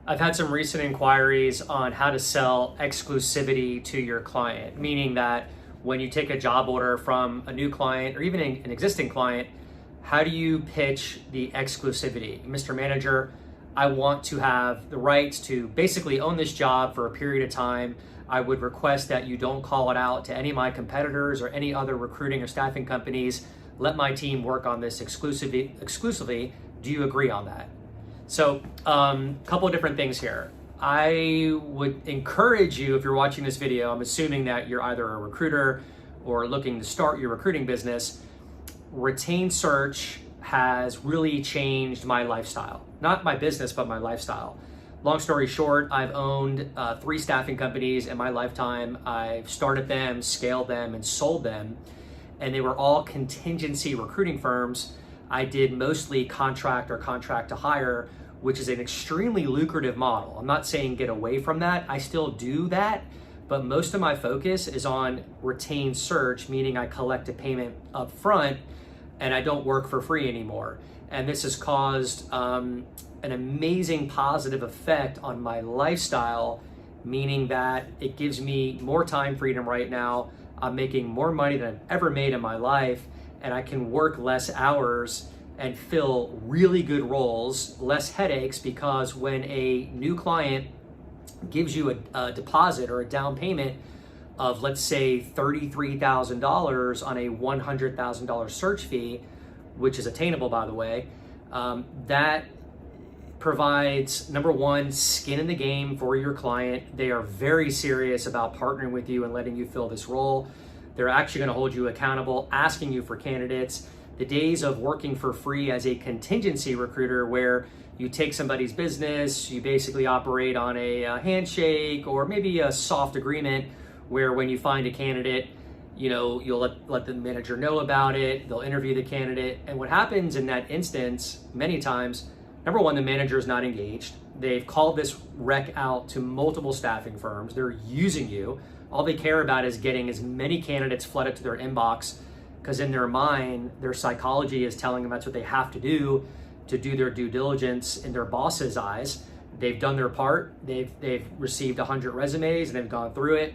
I've had some recent inquiries on how to sell exclusivity to your client, meaning that when you take a job order from a new client or even an existing client, how do you pitch the exclusivity? Mr. Manager, I want to have the rights to basically own this job for a period of time. I would request that you don't call it out to any of my competitors or any other recruiting or staffing companies. Let my team work on this exclusively. Do you agree on that? So a couple of different things here. I would encourage you, if you're watching this video, I'm assuming that you're either a recruiter or looking to start your recruiting business. Retained search has really changed my lifestyle. Not my business, but my lifestyle. Long story short, I've owned 3 staffing companies in my lifetime. I've started them, scaled them, and sold them. And they were all contingency recruiting firms. I did mostly contract or contract to hire, which is an extremely lucrative model. I'm not saying get away from that. I still do that, but most of my focus is on retained search, meaning I collect a payment up front and I don't work for free anymore. And this has caused an amazing positive effect on my lifestyle, meaning that it gives me more time freedom right now. I'm making more money than I've ever made in my life, and I can work less hours and fill really good roles, less headaches, because when a new client gives you a deposit or a down payment of, let's say, $33,000 on a $100,000 search fee, which is attainable, by the way, that provides, number one, skin in the game for your client. They are very serious about partnering with you and letting you fill this role. They're actually going to hold you accountable, asking you for candidates. The days of working for free as a contingency recruiter, where you take somebody's business, you basically operate on a handshake or maybe a soft agreement where when you find a candidate, you know, you'll let the manager know about it, they'll interview the candidate. And what happens in that instance, many times, number one, the manager is not engaged. They've called this rec out to multiple staffing firms. They're using you. All they care about is getting as many candidates flooded to their inbox, because in their mind, their psychology is telling them that's what they have to do their due diligence in their boss's eyes. They've done their part. They've received 100 resumes and they've gone through it.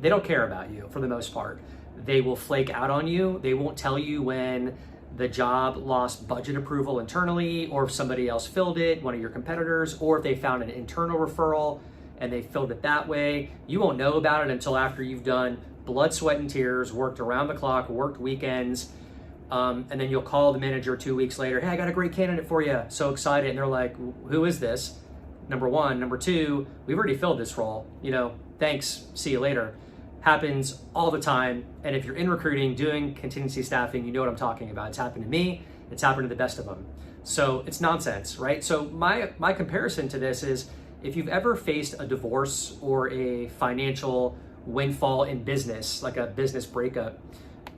They don't care about you for the most part. They will flake out on you. They won't tell you when the job lost budget approval internally, or if somebody else filled it, one of your competitors, or if they found an internal referral and they filled it that way. You won't know about it until after you've done blood, sweat, and tears, worked around the clock, worked weekends, and then you'll call the manager 2 weeks later, hey, I got a great candidate for you. So excited. And they're like, who is this? Number one. Number two, we've already filled this role. You know, thanks, see you later. Happens all the time. And if you're in recruiting, doing contingency staffing, you know what I'm talking about. It's happened to me. It's happened to the best of them. So it's nonsense, right? So my comparison to this is, if you've ever faced a divorce or a financial windfall in business, like a business breakup,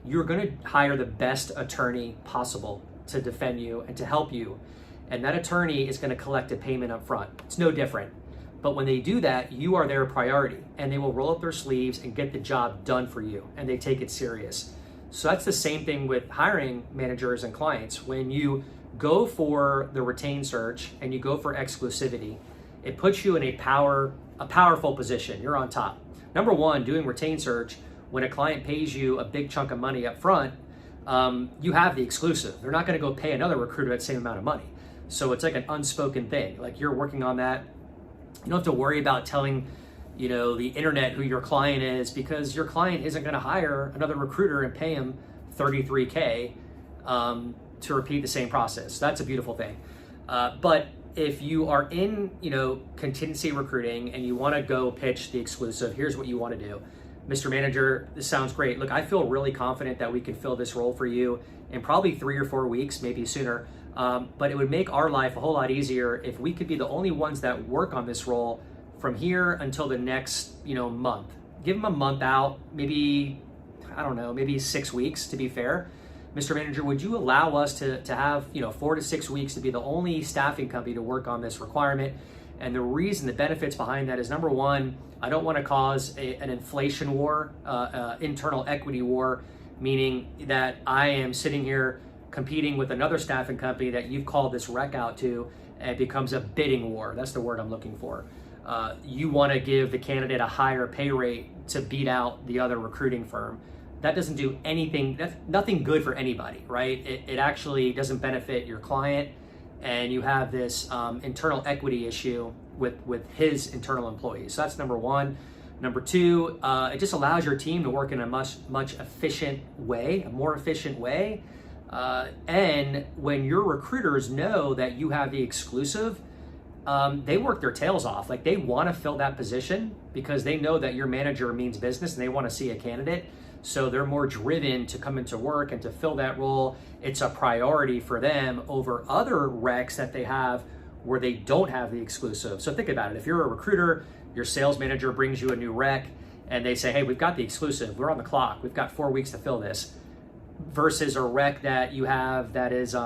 you're going to hire the best attorney possible to defend you and to help you. And that attorney is going to collect a payment up front. It's no different. But when they do that, you are their priority, and they will roll up their sleeves and get the job done for you, and they take it serious. So that's the same thing with hiring managers and clients. When you go for the retained search and you go for exclusivity, it puts you in a powerful position. You're on top. Number one, doing retained search, when a client pays you a big chunk of money up front, you have the exclusive. They're not going to go pay another recruiter that same amount of money. So it's like an unspoken thing. Like, you're working on that. You don't have to worry about telling, you know, the internet who your client is, because your client isn't going to hire another recruiter and pay him $33K to repeat the same process. So that's a beautiful thing. But if you are in, you know, contingency recruiting and you want to go pitch the exclusive, here's what you want to do. Mr. Manager, this sounds great. Look, I feel really confident that we can fill this role for you in probably 3 or 4 weeks, maybe sooner. But it would make our life a whole lot easier if we could be the only ones that work on this role from here until the next, you know, month. Give them a month out, maybe, I don't know, maybe 6 weeks to be fair. Mr. Manager, would you allow us to have, you know, 4 to 6 weeks to be the only staffing company to work on this requirement? And the reason, the benefits behind that is, number one, I don't want to cause an inflation war, internal equity war, meaning that I am sitting here competing with another staffing company that you've called this rec out to, it becomes a bidding war. That's the word I'm looking for. You want to give the candidate a higher pay rate to beat out the other recruiting firm. That doesn't do anything, that's nothing good for anybody, right? It actually doesn't benefit your client, and you have this internal equity issue with his internal employees. So that's number one. Number two, it just allows your team to work in a much efficient way, a more efficient way. And when your recruiters know that you have the exclusive, they work their tails off. Like, they want to fill that position because they know that your manager means business and they want to see a candidate. So they're more driven to come into work and to fill that role. It's a priority for them over other recs that they have where they don't have the exclusive. So think about it. If you're a recruiter, your sales manager brings you a new rec and they say, hey, we've got the exclusive, we're on the clock, we've got 4 weeks to fill this, versus a rec that you have that is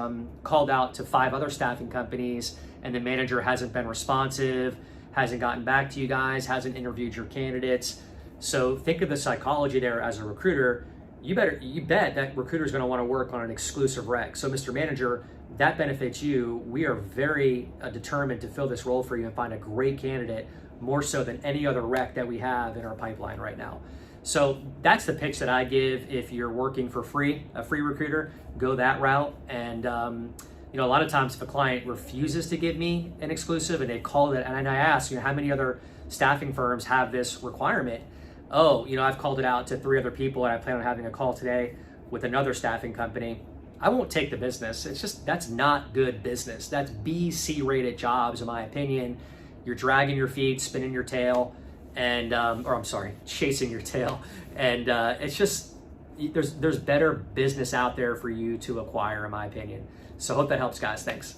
called out to 5 other staffing companies and the manager hasn't been responsive, hasn't gotten back to you guys, hasn't interviewed your candidates. So think of the psychology there as a recruiter. You bet that recruiter is going to want to work on an exclusive rec. So Mr. Manager, that benefits you. We are very determined to fill this role for you and find a great candidate, more so than any other rec that we have in our pipeline right now. So that's the pitch that I give. If you're working for free, a free recruiter, go that route. And a lot of times if a client refuses to give me an exclusive and they call it, and I ask, how many other staffing firms have this requirement? Oh, I've called it out to 3 other people and I plan on having a call today with another staffing company. I won't take the business. It's just, that's not good business. That's B, C rated jobs, in my opinion. You're dragging your feet, spinning your tail, and, chasing your tail. And it's just, there's better business out there for you to acquire, in my opinion. So hope that helps, guys. Thanks.